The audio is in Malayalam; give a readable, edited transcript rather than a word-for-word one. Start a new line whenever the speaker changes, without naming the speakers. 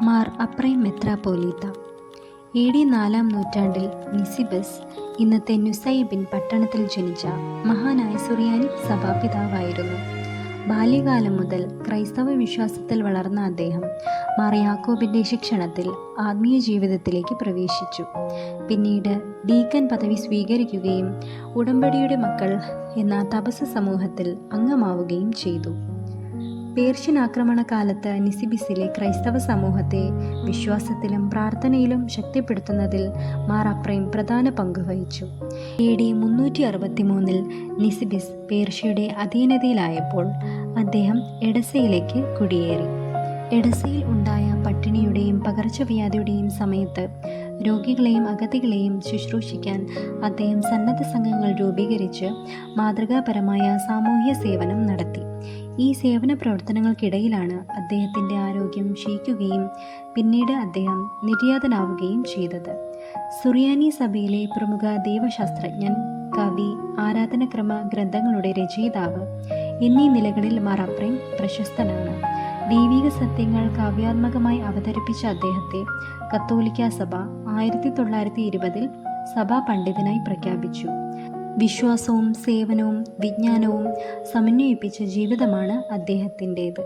മാർ അപ്രൈം മെത്രാപ്പോലീത്ത. AD 4-ാം നൂറ്റാണ്ടിൽ നിസിബസ് ഇന്നത്തെ നുസൈബിൻ പട്ടണത്തിൽ ജനിച്ച മഹാനായ സുറിയാനി സഭാപിതാവായിരുന്നു. ബാല്യകാലം മുതൽ ക്രൈസ്തവ വിശ്വാസത്തിൽ വളർന്ന അദ്ദേഹം മാർ യാക്കോബിൻ്റെ ശിക്ഷണത്തിൽ ആത്മീയ ജീവിതത്തിലേക്ക് പ്രവേശിച്ചു. പിന്നീട് ഡീക്കൻ പദവി സ്വീകരിക്കുകയും ഉടമ്പടിയുടെ മക്കൾ എന്ന തപസ് സമൂഹത്തിൽ അംഗമാവുകയും ചെയ്തു. പേർഷ്യൻ ആക്രമണകാലത്ത് നിസിബിസിലെ ക്രൈസ്തവ സമൂഹത്തെ വിശ്വാസത്തിലും പ്രാർത്ഥനയിലും ശക്തിപ്പെടുത്തുന്നതിൽ മാർ അപ്രൈം പ്രധാന പങ്ക് വഹിച്ചു. AD 363 നിസിബിസ് പേർഷ്യയുടെ അധീനതയിലായപ്പോൾ അദ്ദേഹം എഡസയിലേക്ക് കുടിയേറി. എഡസയിൽ ഉണ്ടായ പട്ടിണിയുടെയും പകർച്ചവ്യാധിയുടെയും സമയത്ത് രോഗികളെയും അഗതികളെയും ശുശ്രൂഷിക്കാൻ അദ്ദേഹം സന്നദ്ധ സംഘങ്ങൾ രൂപീകരിച്ച് മാതൃകാപരമായ സാമൂഹ്യ സേവനം നടത്തി. ഈ സേവന പ്രവർത്തനങ്ങൾക്കിടയിലാണ് അദ്ദേഹത്തിൻ്റെ ആരോഗ്യം ക്ഷയിക്കുകയും പിന്നീട് അദ്ദേഹം നിര്യാതനാവുകയും ചെയ്തത്. സുറിയാനി സഭയിലെ പ്രമുഖ ദൈവശാസ്ത്രജ്ഞൻ, കവി, ആരാധനക്രമ ഗ്രന്ഥങ്ങളുടെ രചയിതാവ് എന്നീ നിലകളിൽ മാർ അപ്രൈം പ്രശസ്തനാണ്. ദൈവിക സത്യങ്ങൾ കാവ്യാത്മകമായി അവതരിപ്പിച്ച അദ്ദേഹത്തെ കത്തോലിക്ക സഭ 1920 സഭാ പണ്ഡിതനായി പ്രഖ്യാപിച്ചു. വിശ്വാസവും സേവനവും വിജ്ഞാനവും സമന്വയിപ്പിച്ച ജീവിതമാണ് അദ്ദേഹത്തിൻ്റേത്.